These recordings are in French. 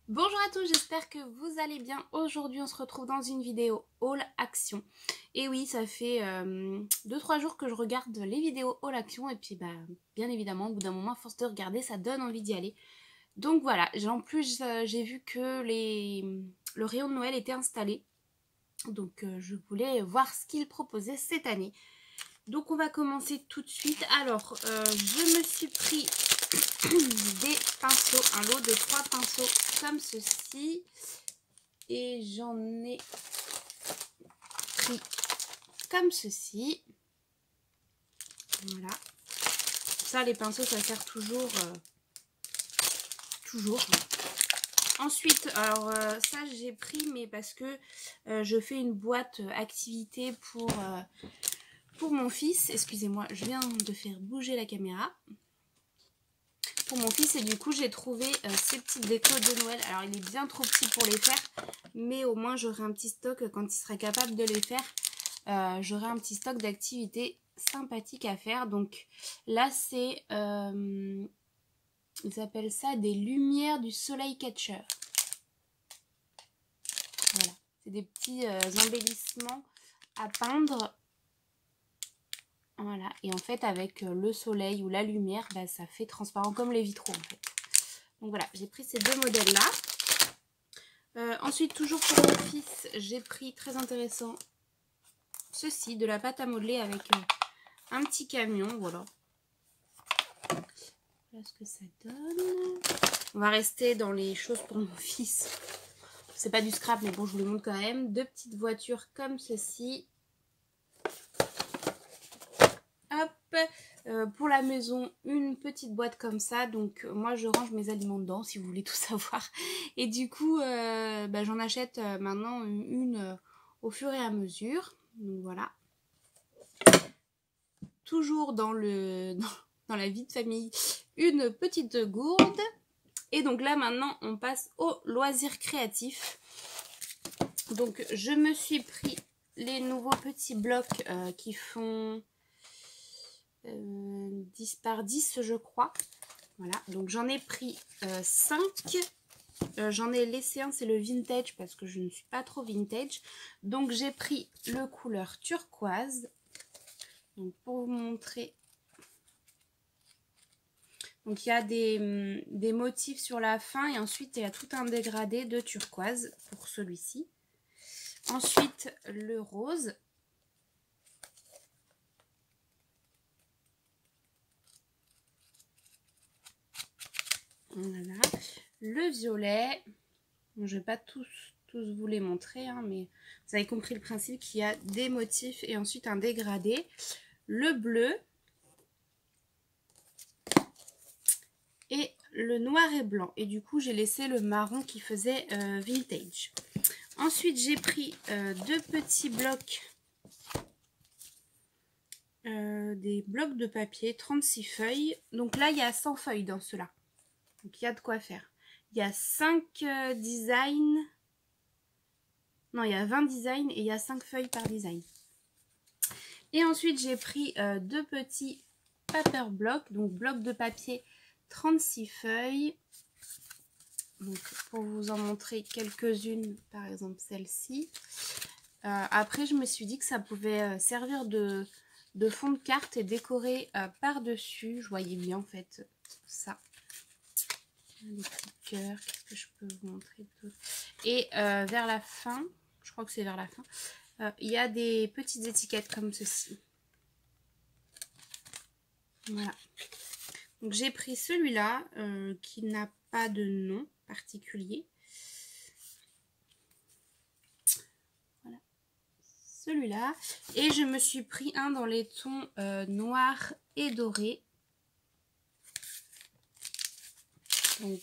Bonjour à tous, j'espère que vous allez bien. Aujourd'hui, on se retrouve dans une vidéo haul action. Et oui, ça fait 2-3 jours que je regarde les vidéos haul action. Et puis, bien évidemment, au bout d'un moment, à force de regarder, ça donne envie d'y aller. Donc voilà, en plus, j'ai vu que le rayon de Noël était installé. Donc, je voulais voir ce qu'ils proposaient cette année. Donc, on va commencer tout de suite. Alors, je me suis pris des pinceaux, un lot de 3 pinceaux comme ceci, et j'en ai pris comme ceci. Voilà, ça, les pinceaux, ça sert toujours. Ensuite, alors ça j'ai pris, mais parce que je fais une boîte activité pour mon fils. Excusez-moi, je viens de faire bouger la caméra. Pour mon fils, et du coup j'ai trouvé ces petites décos de Noël. Alors il est bien trop petit pour les faire, mais au moins j'aurai un petit stock quand il sera capable de les faire. J'aurai un petit stock d'activités sympathiques à faire. Donc là c'est ils appellent ça des lumières du soleil catcher. Voilà, c'est des petits embellissements à peindre. Voilà, et en fait avec le soleil ou la lumière, ça fait transparent comme les vitraux en fait. Donc voilà, j'ai pris ces deux modèles là. Ensuite, toujours pour mon fils, j'ai pris, très intéressant, ceci, de la pâte à modeler avec un petit camion. Voilà. Voilà ce que ça donne. On va rester dans les choses pour mon fils. C'est pas du scrap, mais bon, je vous le montre quand même. Deux petites voitures comme ceci. Hop, pour la maison, une petite boîte comme ça. Donc moi je range mes aliments dedans si vous voulez tout savoir. Et du coup j'en achète maintenant une au fur et à mesure. Donc voilà. Toujours dans la vie de famille, une petite gourde. Et donc là maintenant on passe aux loisirs créatifs. Donc je me suis pris les nouveaux petits blocs qui font 10 par 10 je crois. Voilà, donc j'en ai pris 5. J'en ai laissé un, c'est le vintage parce que je ne suis pas trop vintage. Donc j'ai pris le couleur turquoise. Donc pour vous montrer. Donc il y a des motifs sur la fin et ensuite il y a tout un dégradé de turquoise pour celui-ci. Ensuite le rose. Voilà. Le violet. Bon, je ne vais pas tous vous les montrer, hein, mais vous avez compris le principe qu'il y a des motifs et ensuite un dégradé. Le bleu. Et le noir et blanc. Et du coup, j'ai laissé le marron qui faisait vintage. Ensuite, j'ai pris deux petits blocs. Des blocs de papier, 36 feuilles. Donc là, il y a 100 feuilles dans cela. Donc il y a de quoi faire. Il y a 5 designs. Non, il y a 20 designs et il y a 5 feuilles par design. Et ensuite, j'ai pris deux petits paper blocks. Donc blocs de papier, 36 feuilles. Donc, pour vous en montrer quelques-unes, par exemple celle-ci. Après, je me suis dit que ça pouvait servir de fond de carte et décorer par-dessus. Je voyais bien en fait ça. Des petits cœurs, qu'est-ce que je peux vous montrer d'autre? Et vers la fin, je crois que c'est vers la fin, il y a des petites étiquettes comme ceci. Voilà. Donc j'ai pris celui-là qui n'a pas de nom particulier. Voilà. Celui-là. Et je me suis pris un dans les tons noir et doré. Donc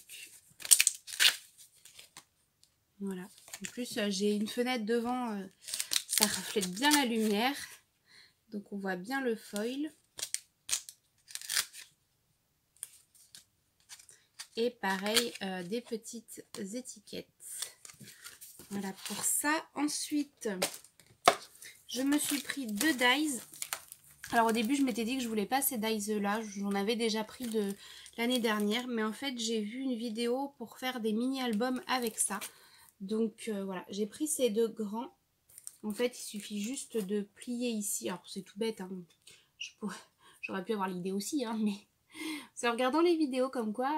voilà. En plus j'ai une fenêtre devant, ça reflète bien la lumière. Donc on voit bien le foil. Et pareil, des petites étiquettes. Voilà pour ça. Ensuite, je me suis pris deux dies. Alors au début je m'étais dit que je voulais pas ces dies là, j'en avais déjà pris de l'année dernière, mais en fait j'ai vu une vidéo pour faire des mini-albums avec ça. Donc voilà, j'ai pris ces deux grands. En fait il suffit juste de plier ici, alors c'est tout bête, hein. J'aurais pu avoir l'idée aussi, hein, mais c'est en regardant les vidéos comme quoi,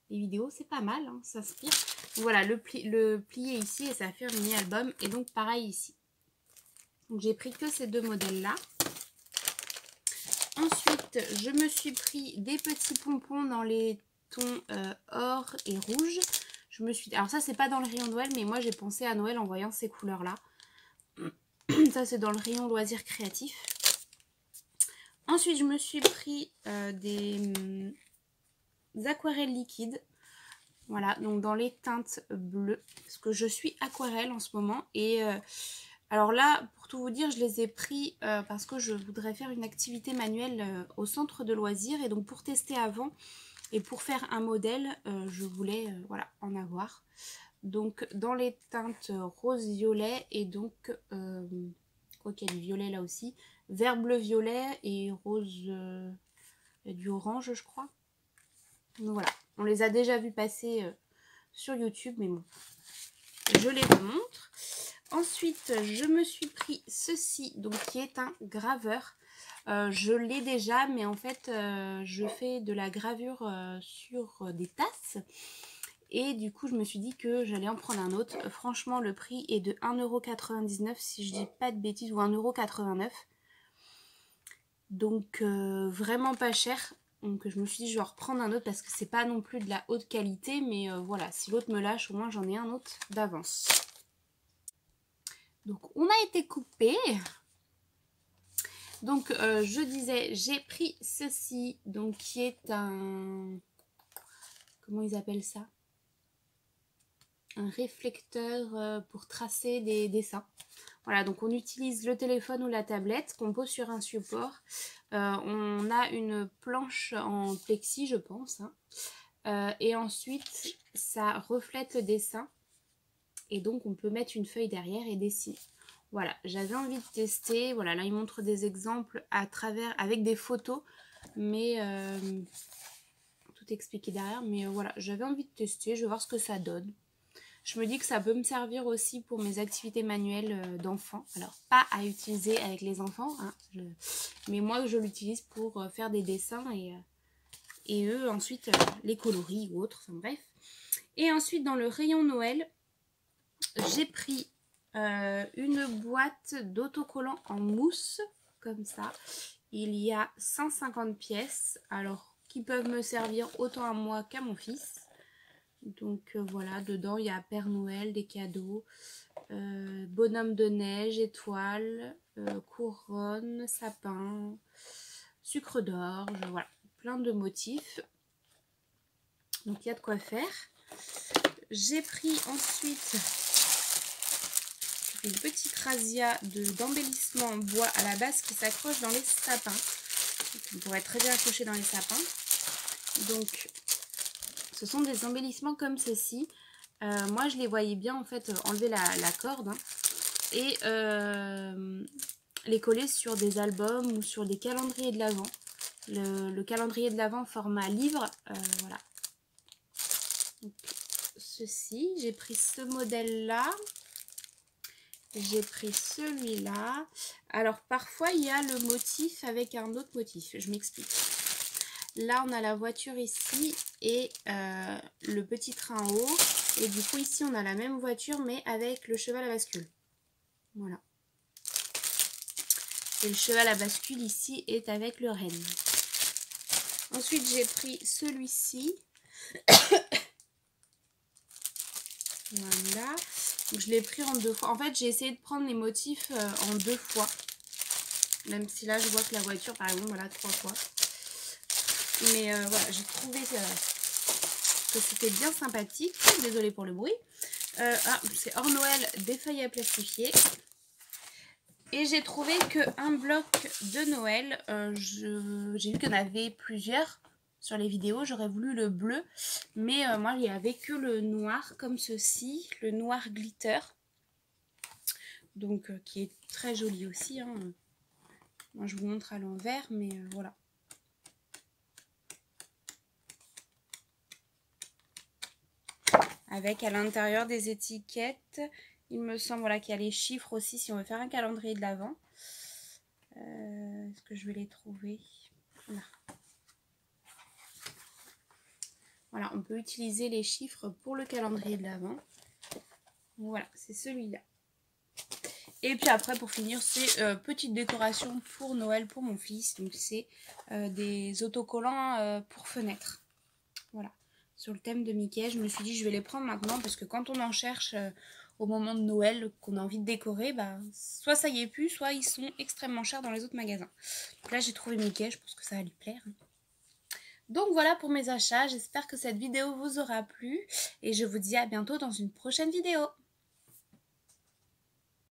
les vidéos c'est pas mal, hein, ça s'inspire. Voilà, le plier ici et ça fait un mini-album, et donc pareil ici. Donc j'ai pris que ces deux modèles-là. Ensuite, je me suis pris des petits pompons dans les tons or et rouge. Alors ça, c'est pas dans le rayon Noël, mais moi j'ai pensé à Noël en voyant ces couleurs-là. Ça, c'est dans le rayon loisirs créatifs. Ensuite, je me suis pris des aquarelles liquides. Voilà, donc dans les teintes bleues. Parce que je suis aquarelle en ce moment. Et alors là, pour tout vous dire, je les ai pris parce que je voudrais faire une activité manuelle au centre de loisirs. Et donc pour tester avant et pour faire un modèle, je voulais voilà, en avoir. Donc dans les teintes rose-violet et donc, quoi qu'il y a du violet là aussi, vert bleu-violet et rose, du orange je crois. Donc voilà, on les a déjà vus passer sur YouTube, mais bon, je les remontre. Ensuite, je me suis pris ceci, donc qui est un graveur. Je l'ai déjà, mais en fait, je fais de la gravure sur des tasses. Et du coup, je me suis dit que j'allais en prendre un autre. Franchement, le prix est de 1,99 € si je dis pas de bêtises, ou 1,89 €. Donc, vraiment pas cher. Donc, je me suis dit, je vais en reprendre un autre parce que c'est pas non plus de la haute qualité. Mais voilà, si l'autre me lâche, au moins j'en ai un autre d'avance. Donc, on a été coupé. Donc, je disais, j'ai pris ceci, donc qui est un... Comment ils appellent ça? Un réflecteur pour tracer des dessins. Voilà, donc on utilise le téléphone ou la tablette qu'on pose sur un support. On a une planche en plexi, je pense, hein. Et ensuite, ça reflète le dessin. Et donc, on peut mettre une feuille derrière et dessiner. Voilà, j'avais envie de tester. Voilà, là, il montre des exemples à travers, avec des photos. Mais tout expliqué derrière. Mais voilà, j'avais envie de tester. Je vais voir ce que ça donne. Je me dis que ça peut me servir aussi pour mes activités manuelles d'enfants. Alors, pas à utiliser avec les enfants, hein, mais moi, je l'utilise pour faire des dessins et eux, ensuite, les coloris ou autres, enfin bref. Et ensuite, dans le rayon Noël, j'ai pris une boîte d'autocollants en mousse, comme ça. Il y a 150 pièces, alors qui peuvent me servir autant à moi qu'à mon fils. Donc voilà, dedans il y a Père Noël, des cadeaux, bonhomme de neige, étoile, couronne, sapin, sucre d'orge, voilà, plein de motifs. Donc il y a de quoi faire. J'ai pris ensuite une petite razzia d'embellissement en bois à la base qui s'accroche dans les sapins. On pourrait très bien accrocher dans les sapins. Donc ce sont des embellissements comme ceci. Moi je les voyais bien en fait enlever la corde, hein, et les coller sur des albums ou sur des calendriers de l'Avent. Le calendrier de l'Avent format livre, voilà. Donc, ceci, j'ai pris ce modèle là, j'ai pris celui-là. Alors parfois il y a le motif avec un autre motif, je m'explique. Là, on a la voiture ici et le petit train en haut. Et du coup, ici, on a la même voiture, mais avec le cheval à bascule. Voilà. Et le cheval à bascule ici est avec le renne. Ensuite, j'ai pris celui-ci. Voilà. Donc, je l'ai pris en 2 fois. En fait, j'ai essayé de prendre les motifs en 2 fois. Même si là, je vois que la voiture, par exemple, voilà, 3 fois. Mais voilà, j'ai trouvé que c'était bien sympathique. Désolée pour le bruit. C'est hors Noël des feuilles à plastifier. Et j'ai trouvé qu'un bloc de Noël, j'ai vu qu'il y en avait plusieurs sur les vidéos. J'aurais voulu le bleu. Mais moi, il n'y avait que le noir comme ceci. Le noir glitter. Donc, qui est très joli aussi, hein. Moi, je vous montre à l'envers, mais voilà. Avec à l'intérieur des étiquettes, il me semble voilà, qu'il y a les chiffres aussi si on veut faire un calendrier de l'Avent. Est-ce que je vais les trouver? Là. Voilà, on peut utiliser les chiffres pour le calendrier de l'Avent. Voilà, c'est celui-là. Et puis après, pour finir, c'est petite décoration pour Noël pour mon fils. Donc c'est des autocollants pour fenêtres. Voilà, sur le thème de Mickey. Je me suis dit, je vais les prendre maintenant parce que quand on en cherche au moment de Noël, qu'on a envie de décorer, bah, soit ça y est plus, soit ils sont extrêmement chers dans les autres magasins. Donc là, j'ai trouvé Mickey, je pense que ça va lui plaire. Donc voilà pour mes achats, j'espère que cette vidéo vous aura plu et je vous dis à bientôt dans une prochaine vidéo.